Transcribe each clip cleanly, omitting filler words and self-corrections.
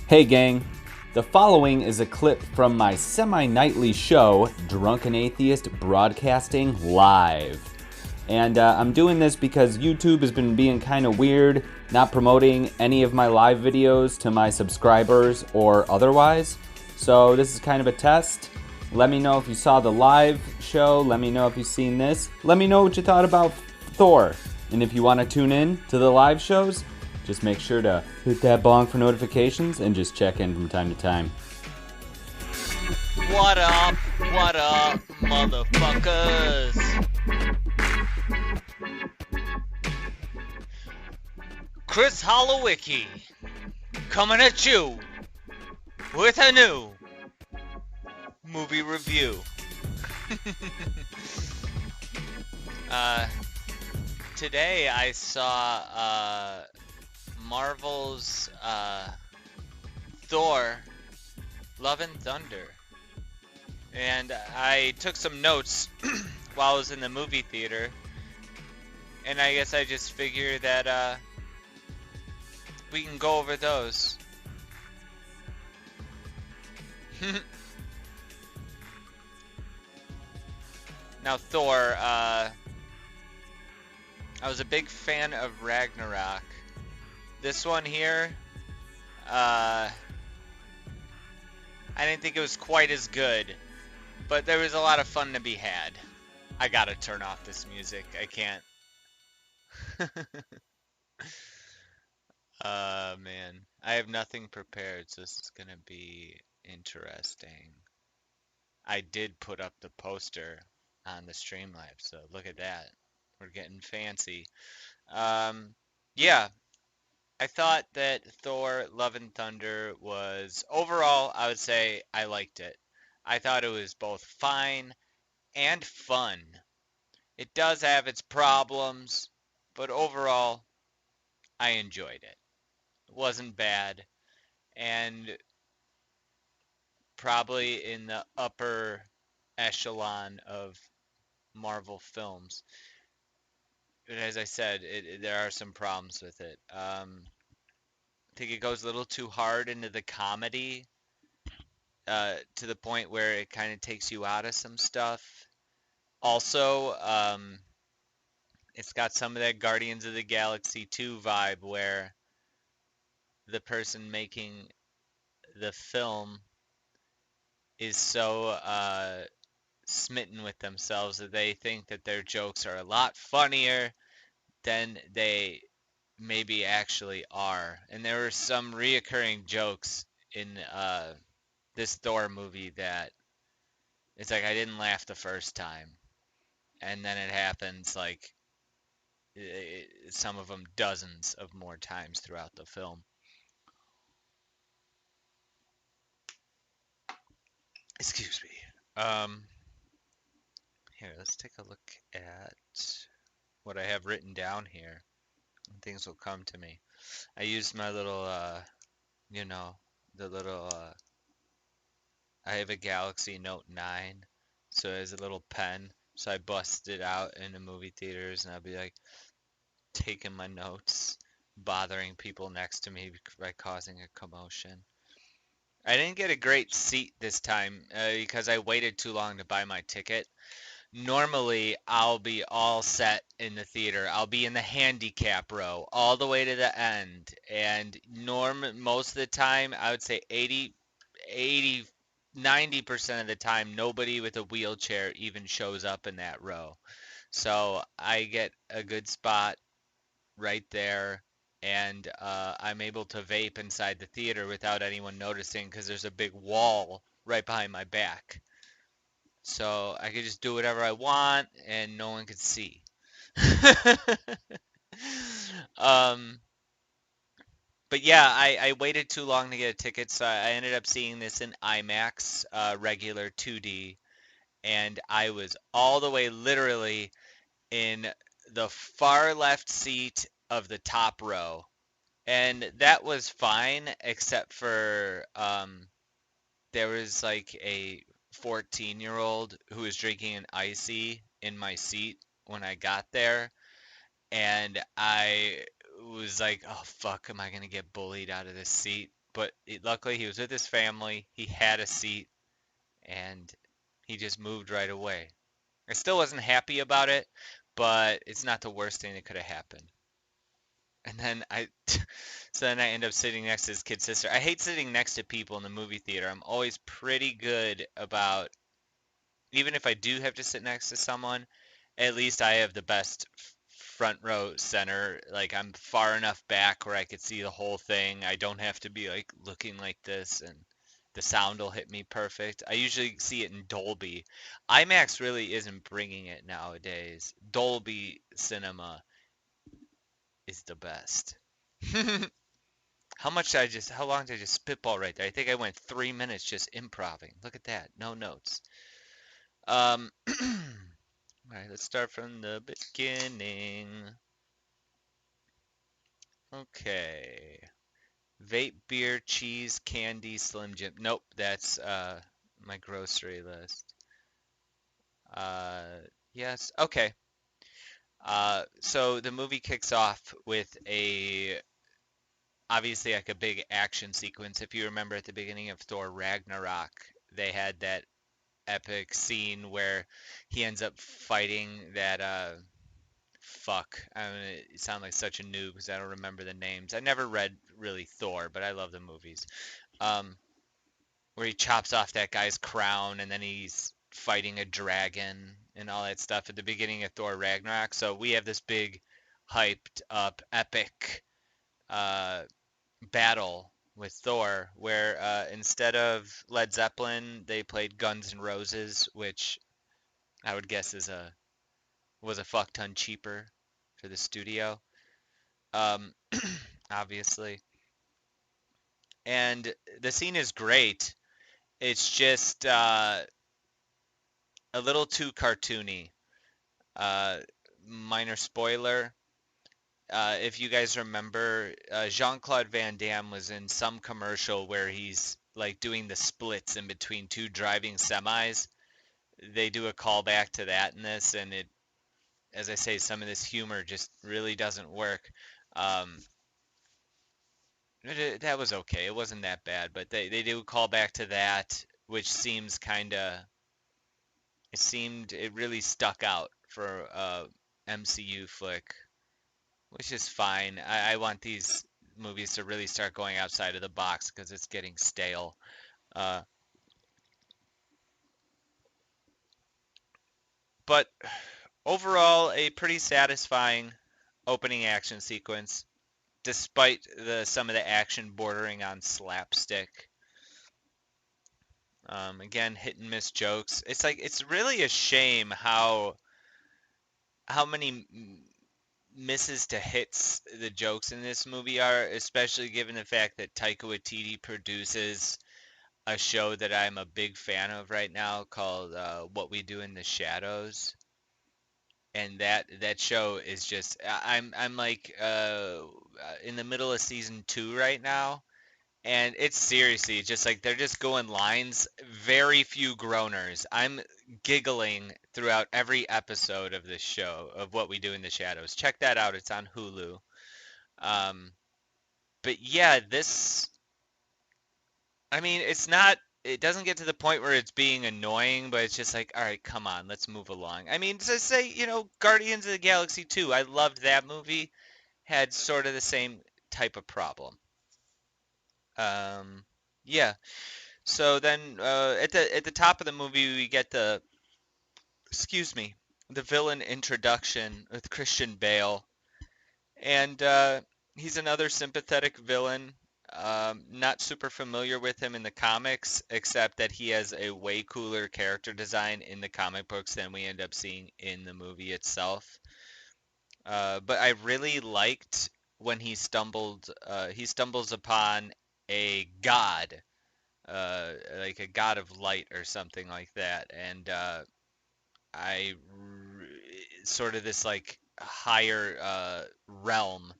Hey gang, the following is a clip from my semi-nightly show, Drunken Atheist Broadcasting Live. And I'm doing this because YouTube has been being kind of weird, not promoting any of my live videos to my subscribers or otherwise. So this is kind of a test. Let me know if you saw the live show, let me know if you've seen this. Let me know what you thought about Thor. And if you want to tune in to the live shows, just make sure to hit that bong for notifications and just check in from time to time. What up, motherfuckers? Chris Holowicki coming at you with a new movie review. Today I saw Marvel's Thor Love and Thunder, and I took some notes while I was in the movie theater, and I guess I just figured that we can go over those. Now Thor, I was a big fan of Ragnarok. This one here, I didn't think it was quite as good, but there was a lot of fun to be had. I gotta turn off this music. I can't. Man. I have nothing prepared, so this is gonna be interesting. I did put up the poster on the Streamlabs, so look at that. We're getting fancy. Yeah. I thought that Thor Love and Thunder was, overall, I would say I liked it. I thought it was both fine and fun. It does have its problems, but overall, I enjoyed it. It wasn't bad, and probably in the upper echelon of Marvel films. But as I said, there are some problems with it. I think it goes a little too hard into the comedy, to the point where it kind of takes you out of some stuff. Also, it's got some of that Guardians of the Galaxy 2 vibe where the person making the film is so smitten with themselves that they think that their jokes are a lot funnier than they maybe actually are. And there were some reoccurring jokes in this Thor movie that it's like I didn't laugh the first time, and then it happens like some of them dozens of more times throughout the film. Excuse me. Here, let's take a look at what I have written down here. And things will come to me. I used my little, you know, the little, I have a Galaxy Note 9, so it has a little pen. So I bust it out in the movie theaters, and I'll be like taking my notes, bothering people next to me by causing a commotion. I didn't get a great seat this time because I waited too long to buy my ticket. Normally, I'll be all set in the theater. I'll be in the handicap row all the way to the end. And most of the time, I would say 90% of the time, nobody with a wheelchair even shows up in that row. So I get a good spot right there, and I'm able to vape inside the theater without anyone noticing because there's a big wall right behind my back. So I could just do whatever I want and no one could see. um, but yeah, I waited too long to get a ticket, so I ended up seeing this in IMAX, regular 2D, and I was all the way literally in the far left seat of the top row. And that was fine, except for there was like a 14-year-old who was drinking an icy in my seat when I got there, and I was like, "Oh fuck, am I gonna get bullied out of this seat?" but luckily he was with his family. He had a seat, and he just moved right away. I still wasn't happy about it, but it's not the worst thing that could have happened. And then so then I end up sitting next to his kid sister. I hate sitting next to people in the movie theater. I'm always pretty good about, even if I do have to sit next to someone, at least I have the best front row center. Like I'm far enough back where I could see the whole thing. I don't have to be like looking like this, and the sound will hit me perfect. I usually see it in Dolby. IMAX really isn't bringing it nowadays. Dolby cinema is the best. How long did I just spitball right there? I think I went 3 minutes just improving. Look at that. No notes. All right, let's start from the beginning. Okay. Vape, beer, cheese, candy, Slim Jim. Nope, that's my grocery list. Uh, yes. Okay. So the movie kicks off with obviously like a big action sequence. If you remember at the beginning of Thor Ragnarok, they had that epic scene where he ends up fighting that fuck. I'm gonna sound like such a noob because I don't remember the names. I never read really Thor, but I love the movies. Um, where he chops off that guy's crown and then he's fighting a dragon and all that stuff at the beginning of Thor Ragnarok. So we have this big, hyped up, epic uh, battle with Thor, where instead of Led Zeppelin, they played Guns N' Roses, which I would guess was a fuck ton cheaper for the studio, um, obviously. And the scene is great. It's just a little too cartoony. Uh, Minor spoiler. If you guys remember, Jean-Claude Van Damme was in some commercial where he's like doing the splits in between two driving semis. They do a callback to that in this, and as I say, some of this humor just really doesn't work. Um, that was okay. It wasn't that bad, but they do call back to that, which seems kind of it really stuck out for a MCU flick, which is fine. I want these movies to really start going outside of the box because it's getting stale. Uh, but overall, a pretty satisfying opening action sequence, despite some of the action bordering on slapstick. Again, hit and miss jokes. It's really a shame how many misses to hits the jokes in this movie are, especially given the fact that Taika Waititi produces a show that I'm a big fan of right now called What We Do in the Shadows. And that show is just I'm like in the middle of season 2 right now, and it's seriously just like they're just going lines, very few groaners. I'm giggling throughout every episode of this show of What We Do in the Shadows. Check that out. It's on Hulu. Um, but yeah, I mean, it doesn't get to the point where it's being annoying, but it's just like, all right, come on, let's move along. I mean, to say, Guardians of the Galaxy 2, I loved that movie, had sort of the same type of problem. Um, yeah. So then, at the top of the movie, we get excuse me, the villain introduction with Christian Bale, and he's another sympathetic villain. Not super familiar with him in the comics, except that he has a way cooler character design in the comic books than we end up seeing in the movie itself. But I really liked when he stumbles upon a god, like a god of light or something like that, and I sort of this like higher realm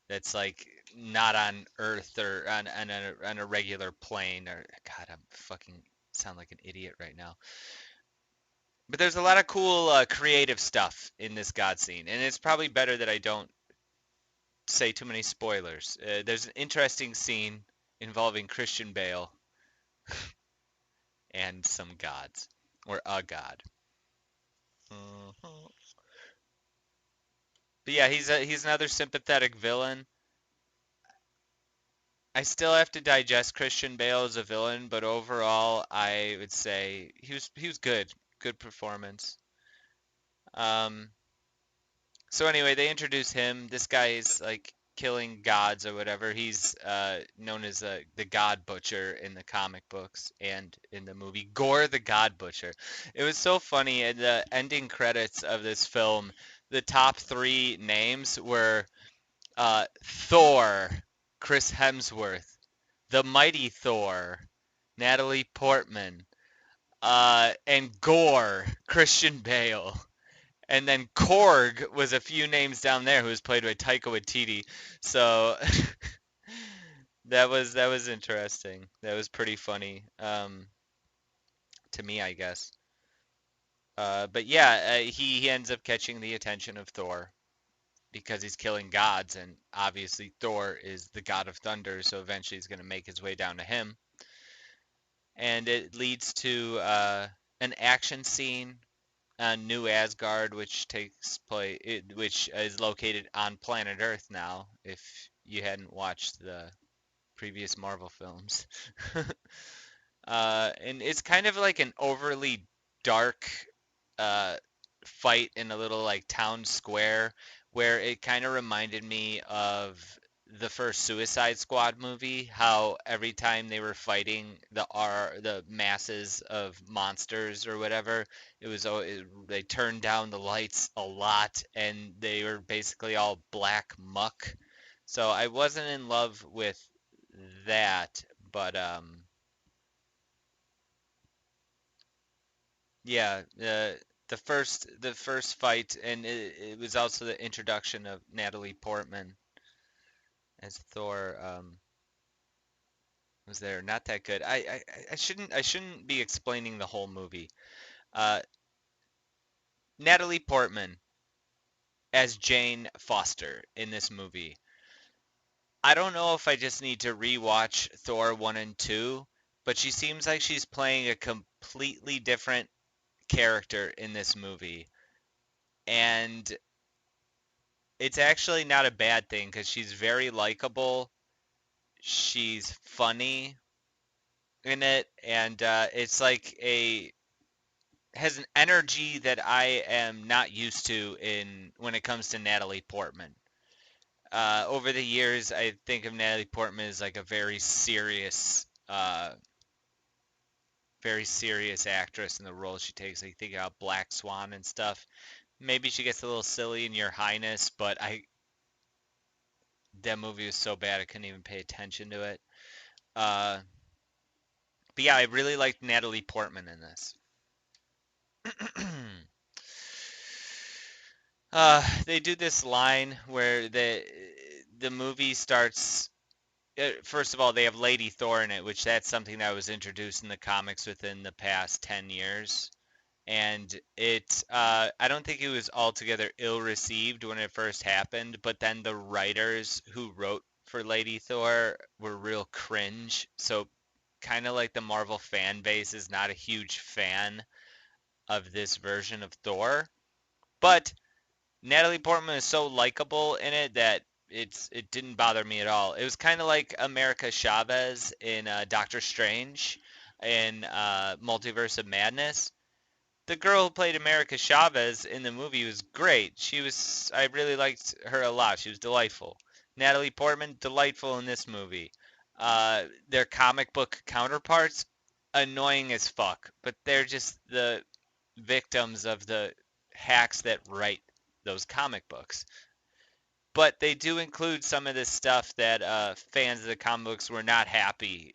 that's like not on Earth or on a regular plane or God, I'm fucking sound like an idiot right now. But there's a lot of cool creative stuff in this God scene, and it's probably better that I don't say too many spoilers. There's an interesting scene involving Christian Bale and some gods, or a god. Mhm. But yeah, he's another sympathetic villain. I still have to digest Christian Bale as a villain, but overall, I would say he was good, good performance. Um, so anyway, they introduce him. This guy is like killing gods or whatever. He's known as the God Butcher in the comic books and in the movie Gore the God Butcher. It was so funny in the ending credits of this film. The top three names were Thor, Chris Hemsworth, the Mighty Thor, Natalie Portman, and Gore, Christian Bale. And then Korg was a few names down there, who was played by Taika Waititi. So that was interesting. That was pretty funny, to me, I guess. But yeah, he ends up catching the attention of Thor because he's killing gods, and obviously Thor is the god of thunder, so eventually he's going to make his way down to him. And it leads to an action scene on New Asgard, which which is located on planet Earth now. If you hadn't watched the previous Marvel films, and it's kind of like an overly dark uh, fight in a little like town square, where it kind of reminded me of the first Suicide Squad movie, how every time they were fighting the masses of monsters or whatever, they turned down the lights a lot and they were basically all black muck. So I wasn't in love with that, but yeah, the first fight, and it was also the introduction of Natalie Portman as Thor. Was there not that good? I shouldn't be explaining the whole movie. Uh, Natalie Portman as Jane Foster in this movie. I don't know if I just need to rewatch Thor 1 and 2, but she seems like she's playing a completely different character in this movie. And it's actually not a bad thing because she's very likable. She's funny in it, and it's like a has an energy that I am not used to in when it comes to Natalie Portman. Over the years, I think of Natalie Portman as like a very serious actress in the role she takes. Like think about Black Swan and stuff. Maybe she gets a little silly in Your Highness, but I that movie was so bad I couldn't even pay attention to it. Uh, but yeah, I really liked Natalie Portman in this. They do this line where the movie starts. First of all, they have Lady Thor in it, which that's something that was introduced in the comics within the past 10 years. And I don't think it was altogether ill received when it first happened, but then the writers who wrote for Lady Thor were real cringe. So kind of like the Marvel fan base is not a huge fan of this version of Thor. But Natalie Portman is so likable in it that it didn't bother me at all. It was kind of like America Chavez in Doctor Strange in Multiverse of Madness. The girl who played America Chavez in the movie was great. I really liked her a lot. She was delightful. Natalie Portman, delightful in this movie. Their comic book counterparts, annoying as fuck, but they're just the victims of the hacks that write those comic books. But they do include some of this stuff that fans of the comic books were not happy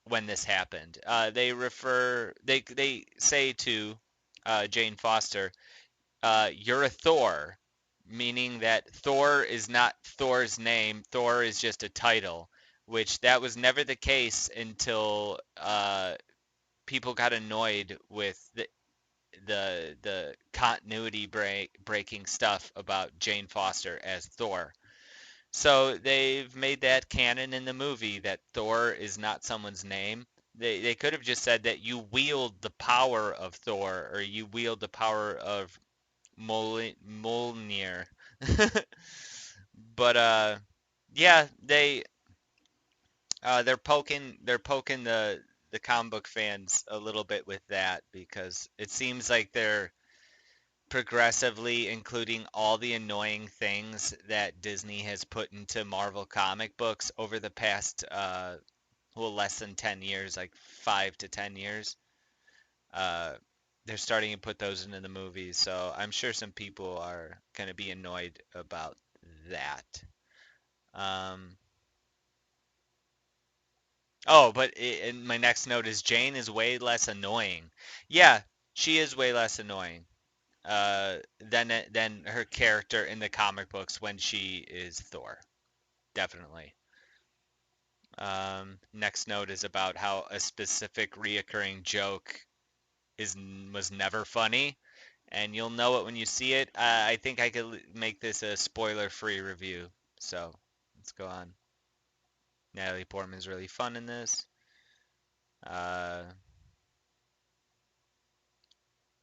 when this happened. They say to Jane Foster, "You're a Thor," meaning that Thor is not Thor's name. Thor is just a title, which that was never the case until people got annoyed with the continuity breaking stuff about Jane Foster as Thor. So they've made that canon in the movie that Thor is not someone's name. They could have just said that you wield the power of Thor or you wield the power of Mjolnir. But yeah, they're poking the comic book fans a little bit with that because it seems like they're progressively including all the annoying things that Disney has put into Marvel comic books over the past well, less than 10 years, like 5 to 10 years. Uh they're starting to put those into the movies, so I'm sure some people are going to be annoyed about that. Um Oh, but and my next note is Jane is way less annoying. Yeah, she is way less annoying than her character in the comic books when she is Thor. Definitely. Next note is about how a specific reoccurring joke was never funny, and you'll know it when you see it. I think I could make this a spoiler-free review. So let's go on. Natalie Portman's really fun in this. Uh,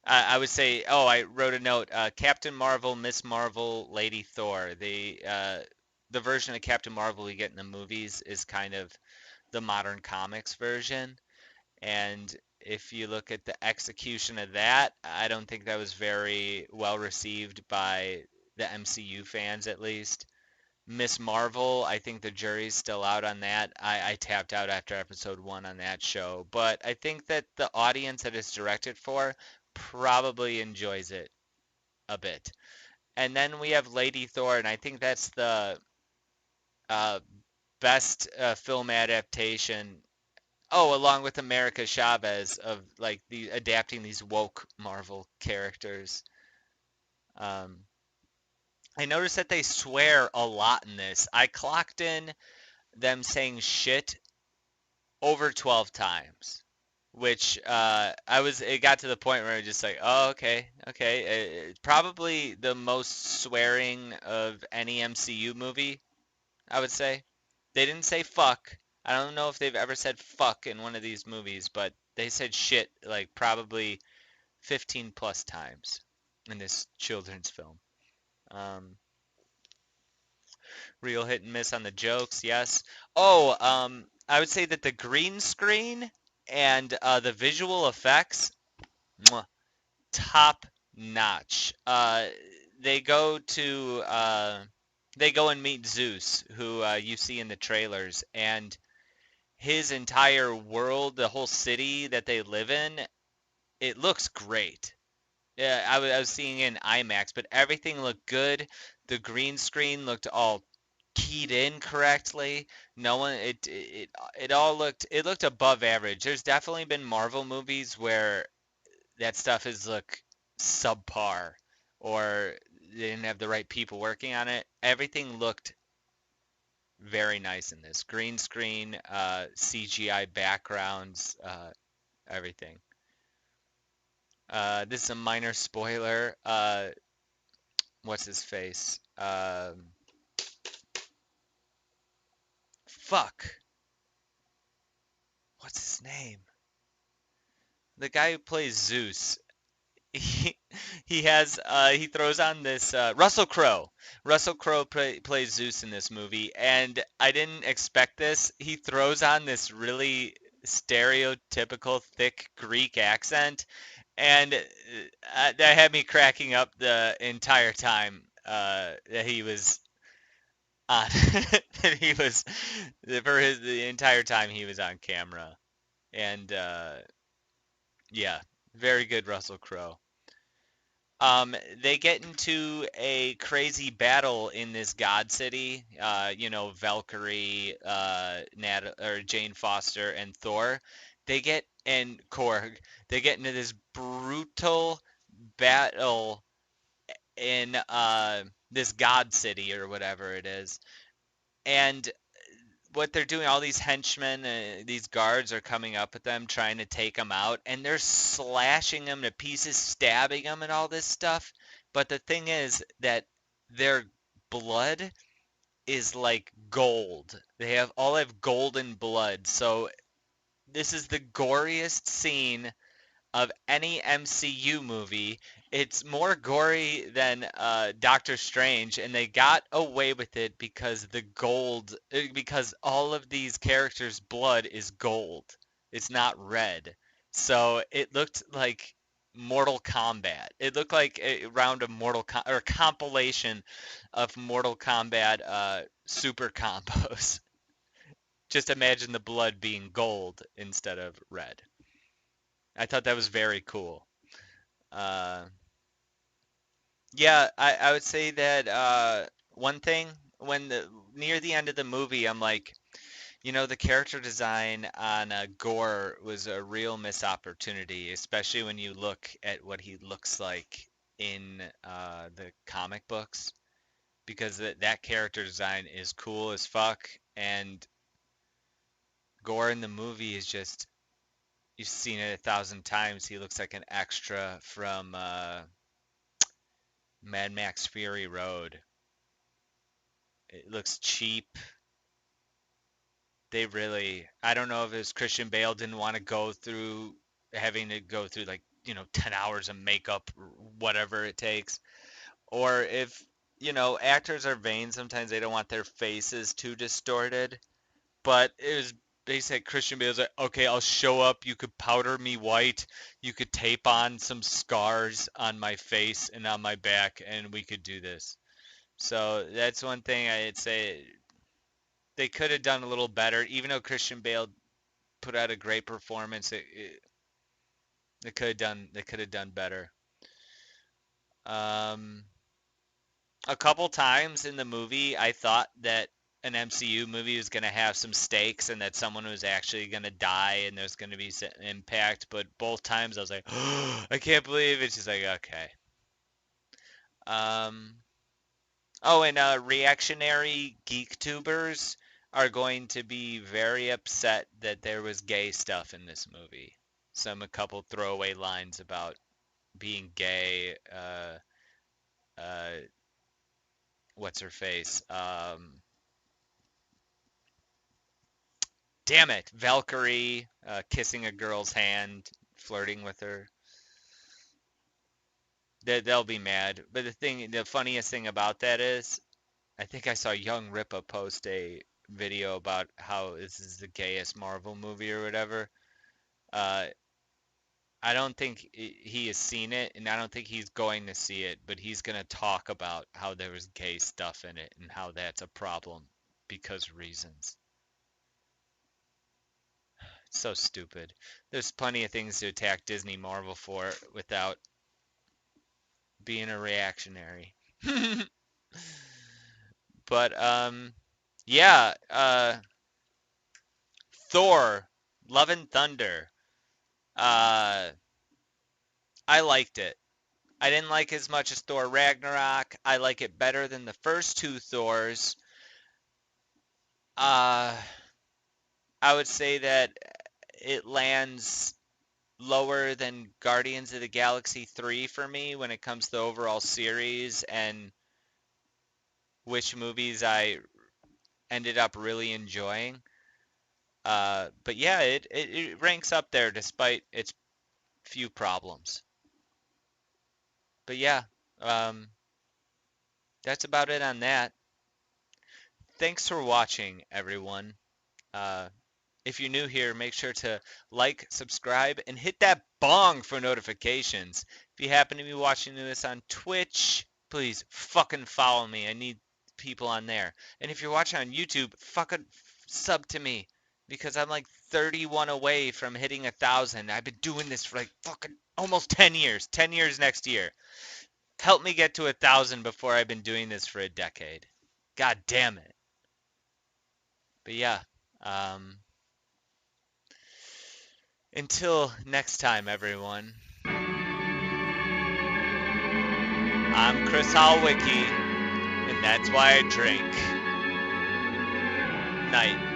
I would say, oh, I wrote a note. Captain Marvel, Miss Marvel, Lady Thor. The version of Captain Marvel we get in the movies is kind of the modern comics version. And if you look at the execution of that, I don't think that was very well received by the MCU fans, at least. Miss Marvel, I think the jury's still out on that. I tapped out after episode 1 on that show, but I think that the audience that it's directed for probably enjoys it a bit. And then we have Lady Thor, and I think that's the uh, best film adaptation. Oh, along with America Chavez of like the adapting these woke Marvel characters. Um, I noticed that they swear a lot in this. I clocked in them saying shit over 12 times, which it got to the point where I was just like, oh, okay, okay. Probably the most swearing of any MCU movie, I would say. They didn't say fuck. I don't know if they've ever said fuck in one of these movies, but they said shit like probably 15 plus times in this children's film. Um, Real hit and miss on the jokes, yes. Oh, I would say that the green screen and the visual effects, mwah, top notch. They go to they go and meet Zeus, who you see in the trailers, and his entire world, the whole city that they live in, it looks great. Yeah, I was seeing it in IMAX, but everything looked good. The green screen looked all keyed in correctly. No one, it all looked above average. There's definitely been Marvel movies where that stuff is look subpar or they didn't have the right people working on it. Everything looked very nice in this. Green screen, CGI backgrounds, everything. This is a minor spoiler. What's his face? Fuck. What's his name? The guy who plays Zeus. He, he throws on this Russell Crowe. Russell Crowe plays Zeus in this movie, and I didn't expect this. He throws on this really stereotypical thick Greek accent, and that had me cracking up the entire time that he was on that he was for the entire time he was on camera. And yeah, very good Russell Crowe. They get into a crazy battle in this god city. Valkyrie, or Jane Foster, and Thor. And Korg. They get into this brutal battle in this god city or whatever it is. And what they're doing, all these henchmen, these guards are coming up at them trying to take them out, and they're slashing them to pieces, stabbing them, and all this stuff. But the thing is that their blood is like gold. They all have golden blood. So this is the goriest scene of any MCU movie. It's more gory than Doctor Strange, and they got away with it because because all of these characters' blood is gold. It's not red. So it looked like Mortal Kombat. It looked like a round of or a compilation of Mortal Kombat super combos. Just imagine the blood being gold instead of red. I thought that was very cool. Uh, yeah, I would say that one thing near the end of the movie, I'm like, the character design on Gore was a real missed opportunity, especially when you look at what he looks like in the comic books, because that character design is cool as fuck, and Gore in the movie is just, you've seen it 1,000 times. He looks like an extra from Mad Max Fury Road. It looks cheap. I don't know if it was Christian Bale didn't want to having to go through like, 10 hours of makeup, or whatever it takes. Or if, actors are vain, sometimes they don't want their faces too distorted. But it was basically Christian Bale's like, okay, I'll show up. You could powder me white. You could tape on some scars on my face and on my back, and we could do this. So that's one thing I'd say they could have done a little better. Even though Christian Bale put out a great performance, they could have done better. Um, a couple times in the movie, I thought that an MCU movie was going to have some stakes and that someone was actually going to die and there's going to be some impact. But both times I was like, oh, I can't believe it. She's like, okay. Um, Oh, and reactionary geek tubers are going to be very upset that there was gay stuff in this movie. A couple throwaway lines about being gay. Uh, what's her face? Damn it, Valkyrie kissing a girl's hand, flirting with her. They'll be mad. But the funniest thing about that is, I think I saw Young Ripa post a video about how this is the gayest Marvel movie or whatever. Uh, I don't think he has seen it, and I don't think he's going to see it, but he's going to talk about how there was gay stuff in it and how that's a problem because reasons. So stupid. There's plenty of things to attack Disney Marvel for without being a reactionary. But yeah, Thor, Love and Thunder. Uh, I liked it. I didn't like as much as Thor Ragnarok. I like it better than the first two Thors. Uh, I would say that it lands lower than Guardians of the Galaxy 3 for me when it comes to the overall series and which movies I ended up really enjoying. But yeah, it ranks up there despite its few problems. But yeah, um, that's about it on that. Thanks for watching, everyone. Uh, if you're new here, make sure to like, subscribe, and hit that bong for notifications. If you happen to be watching this on Twitch, please fucking follow me. I need people on there. And if you're watching on YouTube, fucking sub to me because I'm like 31 away from hitting 1,000. I've been doing this for like fucking almost 10 years. 10 years next year. Help me get to 1,000 before I've been doing this for a decade. God damn it. But yeah, um, until next time, everyone. I'm Chris Halwicki, and that's why I drink. Night.